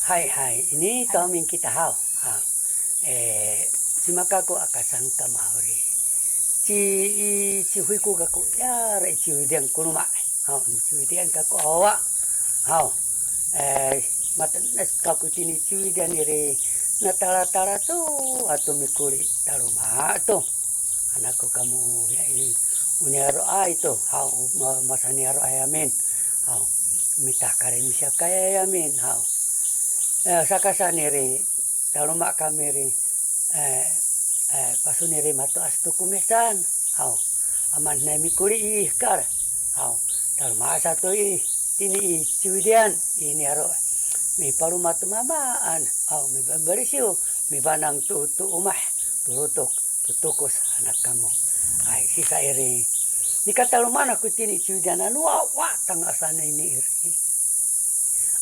Hai hai, ini tamin kita hao. Simaka ko akasan kamahori. Ci hui ko kako ya re ci udian kunuma. Hao, ci udian kako hawa. Hao. Matan nes kako tini ci udian ire natala-tala to atau mikuri taruma to. Anakku kamu ya ini uniaro itu. Hao masaniaro ayamin. Hao. Mitah kare misya kaya yamin. Hao. Sakasaniri taluma kamiri pasuniri matu astu kumesan hau aman nami kuri ihkar hau taluma satu tini ciwidian ini aro mi paru matu mamaan hau mi berisiu mi banang tu umah tutukus anak kamu ai sisa iri dikata lumana ku tini ciwidian anu wa tangga sana ini iri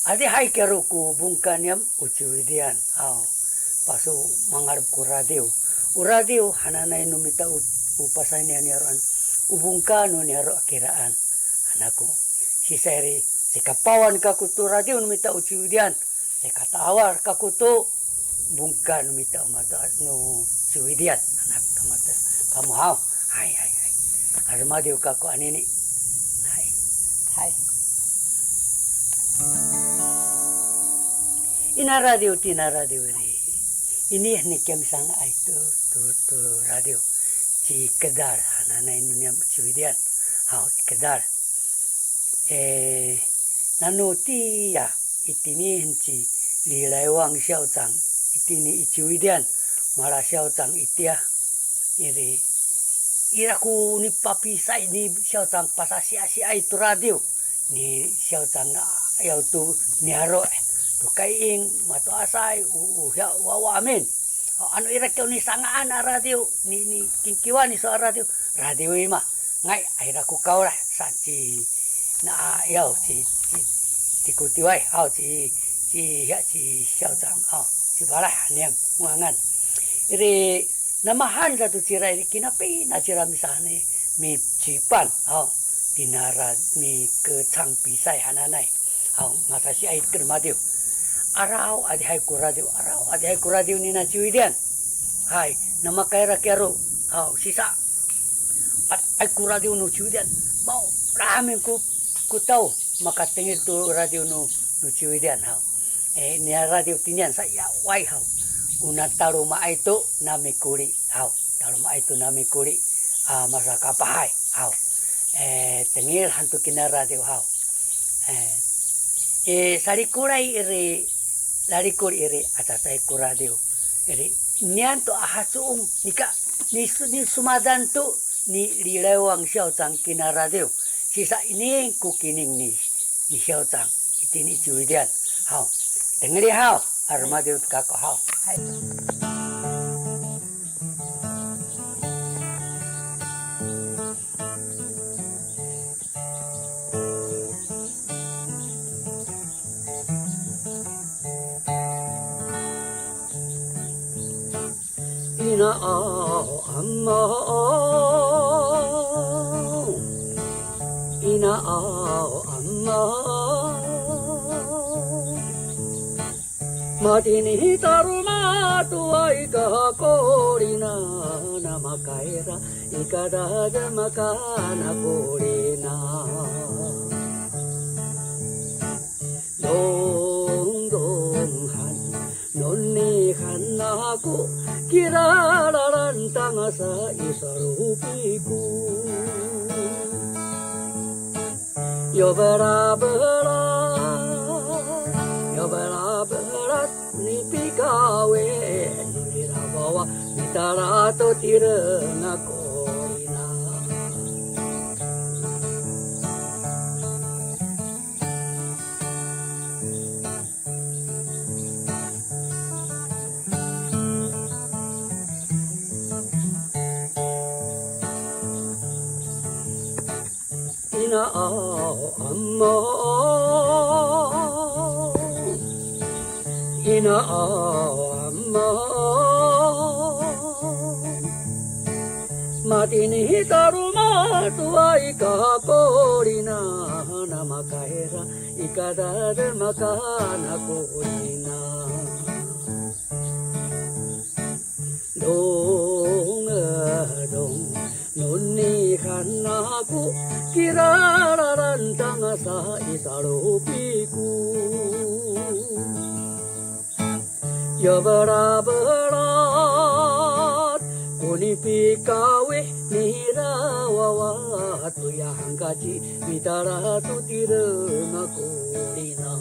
adi hai keruku bungkanyam uciwidian hao pasu mangarap ku radio uradio hananay numita upasay niya niyaroan ubungkano niyaro akiraan anako si seri sikapawan kakuto radio numita uciwidian sikatawar kakuto bungkan numita umata no ciwidian anak kamata kamu hao hai armadiu kako anini hai ina radio ini ni kem sang itu tu radio ci kedar hanana inunya ciwidian hau kedar nanu tia itini henci lilai wang xiao zhang itini ciwidian mala xiao zhang itia iri iraku ni papi sai ni xiao zhang pasasi itu radio ni xiao zhang yau tu niaro kaing mato asai wa amin anu ira kau ni sangaan radio ni kingkiwan ni so radio ima ngai aira ku kau lah sanci na yau ci kutiwai hau ci xiao zhang hau ci balah niam muangan iri namahan satu cira iri kinapi na cira misalnya mi cipan hau dinara mi ke chang pisai hananai hau ngasasi ait kermadio arau adi hai ku radio ni na ciwidian hai nama kaira kero hau sisa ai ku radio no ciwidian mau ramen ku tau maka tengil tu radio no ciwidian hau ni radio tinian saya wai hau una taruma itu nami kuri hau taruma itu nami kuri masa kapahai hau tengil hantu kina radio hau sarikurai iri larikor iri atasay ku radio iri niyan to ahasuong ni sumadan to ni lilawang xiao zhang kina radio sisa ini kukining ni xiao zhang itini ciwidian hao tengeli hao armadiu kako hao ina amma madini taruma tuai ka korina nama kaira ikada makana korina nonni hannaku kiralaran tangasa isarupiku yo berat ni pikawe nira bawa mitara to tirena korina ina amma madini taruma tua ika korina namaka hera ika dharmaka nakorina dong dong nonni kanaku kirararan tangasa isaropiku ya berat kuni pikawe nirawawa tu yang gaji mitara tu tirena korina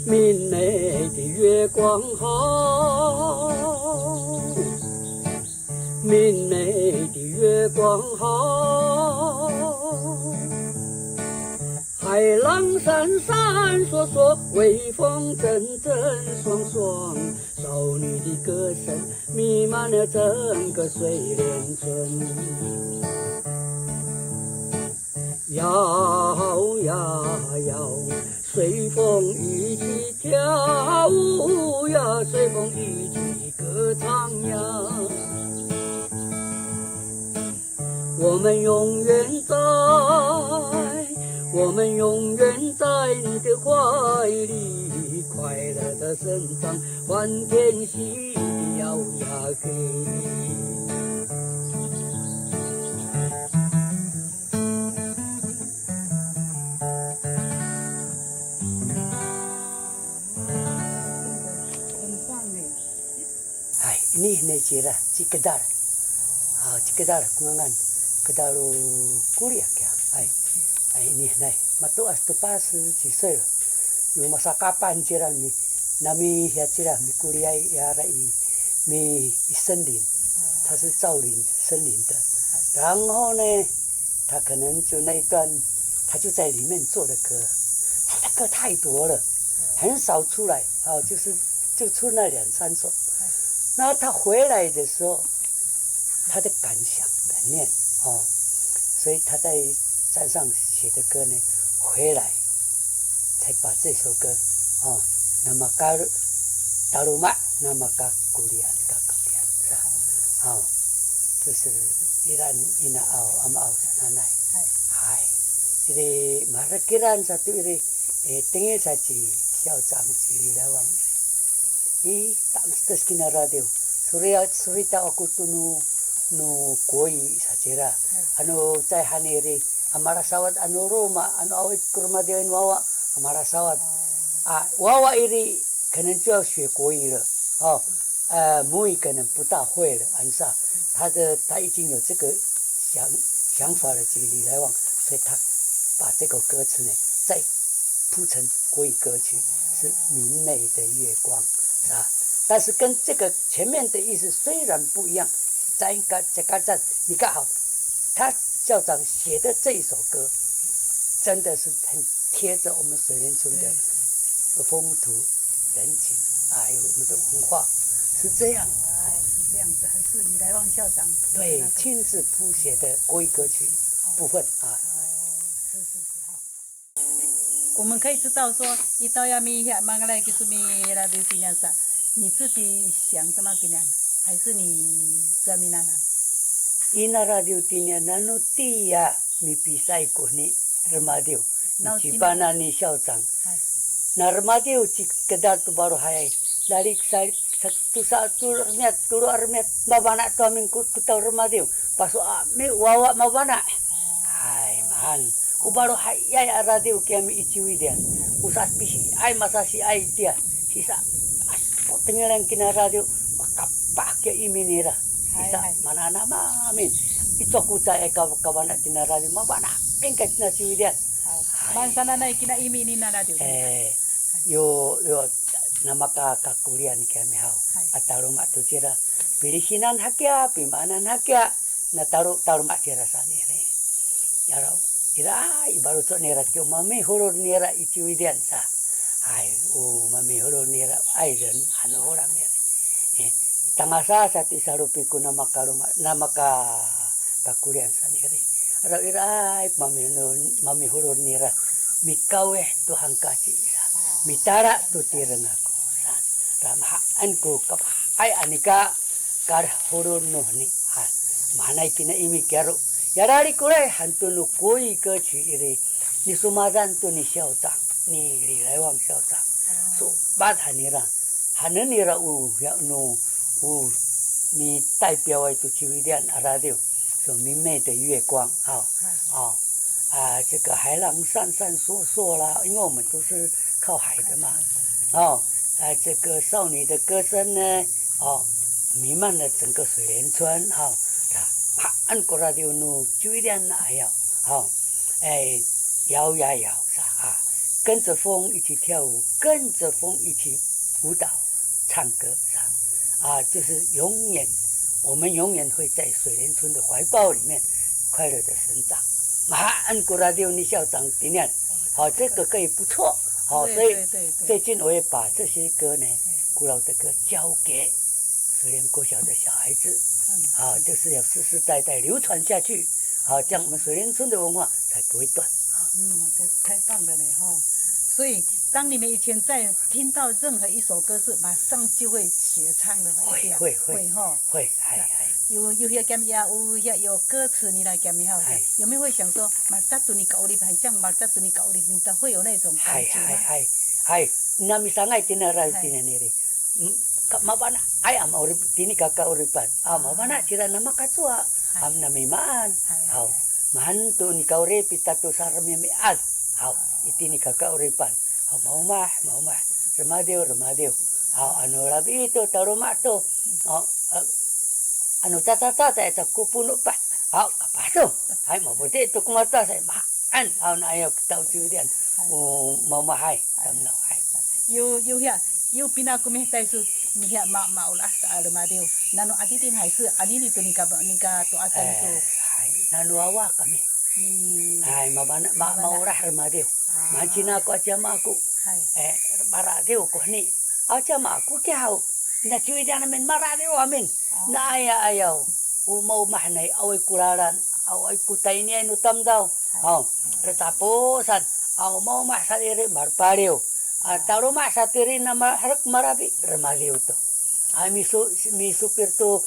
明媚的月光好，明媚的月光好，海浪闪闪烁烁，微风阵阵爽爽，少女的歌声弥漫了整个水帘村。摇呀摇，随风一起跳舞呀，随风一起歌唱呀。我们永远在，我们永远在你的怀里，快乐的生长，欢天喜地摇呀嘿。ini necira cikadar cikadar kungangan kedaru kuliah ya ini nai matu astupas 几岁了有masa kapan cira mi nami ya cira mi kuliah ya rai mi 森林它是造林森林的然后呢他可能就那一段他就在里面做的歌他的歌太多了很少出来就出那2-3首那他回来的时候，他的感想、感念所以他在山上写的歌呢，回来才把这首歌那么嘎达鲁玛，那么嘎古里安嘎古里安是吧？就是伊兰伊那阿姆奥那奈，嗨，这个马来kiran satu ini tinggi saja校长这里来往。tak terus kina radio surita aku tu nu koi sajera anu cai haniri amara sawat anu Roma anu awet kurma dewan wawa amara sawat wawa iri 可能就要学国语了母语可能不大会了安萨他已经有这个想法了这个李来旺所以他把这个歌词呢再铺成国语歌曲是明媚的月光但是跟这个前面的意思虽然不一样，在这个站你看好，他校长写的这一首歌，真的是很贴着我们水帘村的风土人情还有我们的文化，是这样。是这样子，还是李来旺校长对亲自谱写的国语歌曲部分是好。我们可以知道说，一到亚米亚马来就是米拉的地方上。你自己想到那个呢，还是你在闽南？ Ina radio tinya nanu tia mi pisai ko ni remadio. Cipana ni校长. Na remadio ci kedal tu baru hai. Dari satu armiat turu armiat mabana tu amin kutau remadio. Pasu mi wawa mabana. Hai man. Ubaru hai ya radio kiami iciwi dia. Usas pisi ai masasi ai dia. Sisa tengalan kina radio makapak ya iminira. Sisa mana nama amin. Itu aku cai kawana tina radio mabana. Engkat na siwidian. Mansana na kina imi ni na radio. Yo nama kakulian kami hau. Ataru mak tu cira pilisinan hakia pimanan hakia na taru mak cira sanire. Yarau ira ibaru to nera kyo mami horor nera ichiwidian sa. Hai mami horor nera airen ano orang nera. Tangasa satu isarupiku nama kakulian sanire. ra ira mami hurun nira mikawe tu hangkasi sa mitara tu tireng aku sa ramahan ku kap ai anika kar hurun no ni ha manai kina imi kero yarari kure hantu nu koi ke chi ire ni sumadan tu ni xiao zhang ni li lai wang xiao zhang so ba hanira hanira ya no 你代表的就有一点阿拉丢，说明媚的月光，这个海浪闪闪烁烁啦，因为我们都是靠海的嘛，这个少女的歌声呢，弥漫了整个水莲村，按过来就弄就一点那样，摇呀摇是跟着风一起跳舞，跟着风一起舞蹈，唱歌是吧？就是我们永远会在水莲村的怀抱里面快乐的生长。安古拉丢尼校长今年，这个歌也不错，所以最近我也把这些歌呢，古老的歌交给水莲国小的小孩子，就是要世世代代流传下去，这样我们水莲村的文化才不会断。这太棒了嘞所以，当你们以前在听到任何一首歌是马上就会学唱的嘛？会有些减压，有歌词你来减压好有没有会想说马达杜尼搞里很像马达杜尼搞里，你的会有那种感觉吗？那misalnya tinara tinaniri, mabana ayam urip tini kakak uripan, mabana cira nama katua, namimaan, mahan tu ni kau repita tu sarmi miad. Itini kakak uripan. Mau mah, remadeu. Anu labi itu tarumak tu. Anu tata itu kupunu pa. Kapah tu. Mau putih itu kumata saya mahan. Na ayo tahu ciudian. Mau mahai, tamno hai.有比那个咩代数，你看马啦是阿勒马丢，那侬阿弟弟还是阿你都你个多阿三数。Nanu awak kami. Maurah remadio. Macina aku aja aku. Maradio ko ni. Aja aku kau. Na cuy jangan main maradio amin. Na ayaw. Umau mahnay away kularan. Away kutay niya inutam daw. Retapusan. Mau mah sadiri marpario. Taro mah satiri na harap marabi remadio to. Misupir to.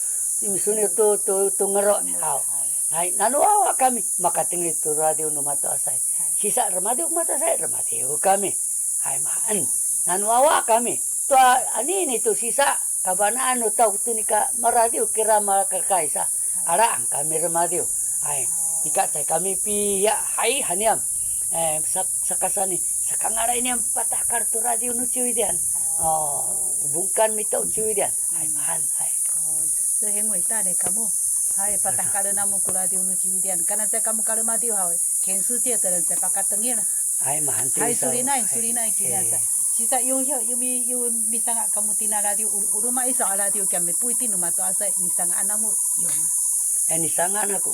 Misunir to ngero. Nanu awak kami makatingin itu radio no mata asai. Sisa remadio mata saya remadio kami. Maan nanu awak kami. Tu ani tu sisa kabana anu tau tu nika maradio kira makakaisa. Ara ang kami remadio. Ika tay kami piya haniam. Sakasani sakangaray niam patah kartu radio no ciudian. Bukan mitau ciudian. Maan. 这很伟大的kamu. patah kali namu kula di unu ciwidian. Karena saya kamu kalau mati全世界的人在巴卡等你了。sulinai kini asa. Sisa yung misanga kamu tina radio uruma isa radio kami puiti numa to asa misanga anamu yoma. Nisanga anaku.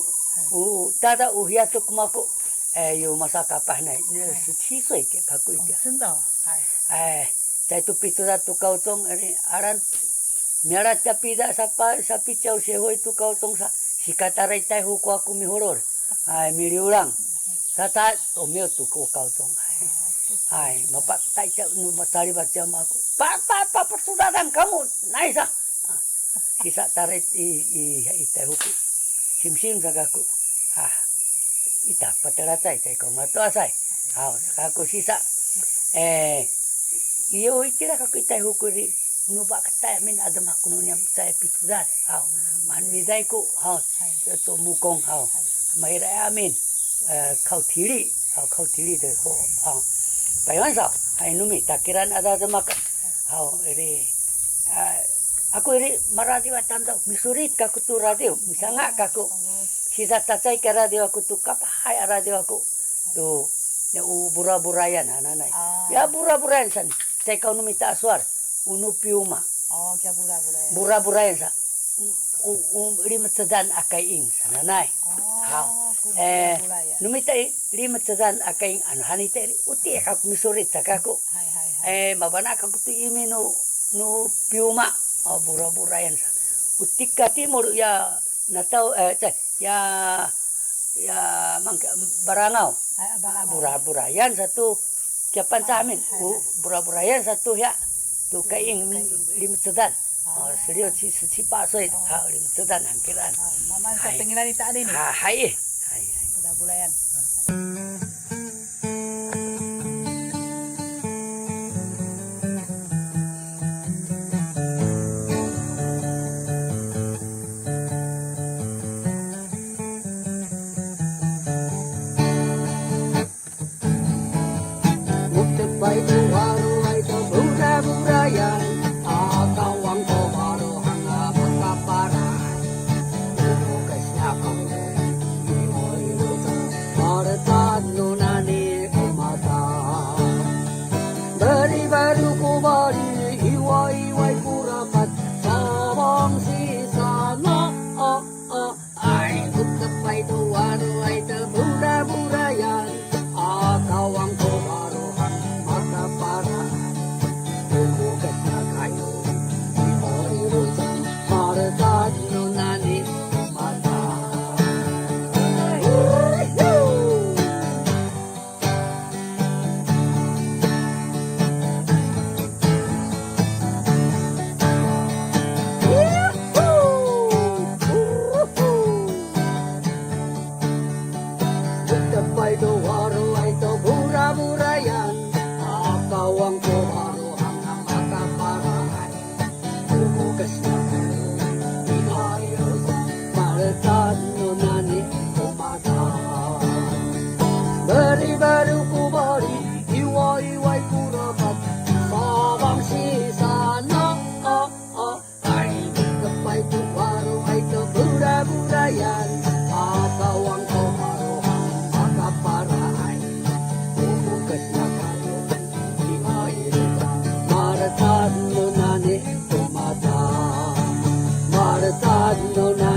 Tada uhiatuk mako. 有masa kapah na 17岁的卡贵的。真的。在tu pitu tu kautong aran miara tapida sa pichau sehoy tu kautong sa sikataray tay huko aku mihoror. Miliulang. Sata omeo tu ko kautong. Mapatay siya matari bat siya ako. Persudatan kamu naisa. Sisa taray itay huko. Simsim sa kako. Ita pateratai say ko mato asay. Kako sisa. Iyo itira kako itay huko ri. Nuba katay min adam kuno niya saya pitudat. Man miday ko. To mukong. Mayra amin. Kau tiri de ho. Payon sa. Ay numi takiran ada makan. Aku iri maradi watan daw. Misurit kako tu radio. Misanga kako. Sisa tatay ka radio ako tu kapahay radio ako. Tu bura-burayan nanay. Ya bura-burayan san. Say kau numi taaswar. Unu piuma. Kaya bura-burayan. Bura-burayan sa. Limat sadan akay ing sananay. Numitay limat sadan akay ing ano hanitay. Uti ako misurit sa kako. Mabana kako tu imi no piuma. Bura-burayan sa. Utik ka timur ya natau ya Barangaw. Abang Bura-burayan satu Japan sa amin. Bura-burayan satu ya. Tu kaing limit sedan. Serius 17 岁 limit sedan hampiran. Mama sa pengilan ita ada ni. Hai. Udah bulayan. Bay tu waru ay tu bura-burayan. Akawang ko waru hanga pagkaparan. Tugas na kami, imo-imo Maratad no nani kumata. Bari-baru ko bari, iwai-iwai kurapat. Sabang sisa na, ay tutapay tu waru ay tu bura-burayan. Akawang ko waru para bukas na kayo imo-irusan maratad no nani mata. Tapay do waro ay to bura-burayan. Akawang ko waro hanggang makaparaan. Bumukas na kayo, inayos maratad no nani kumata. Bari-baru ko bari, iwai-iwai kurapat. Sabang sisa na, ay kapay to waro ay to bura-burayan. Akawang ko waro hanggang makaparaan. Bumukas na kayo, maratad no nani kumata. Maratad no nani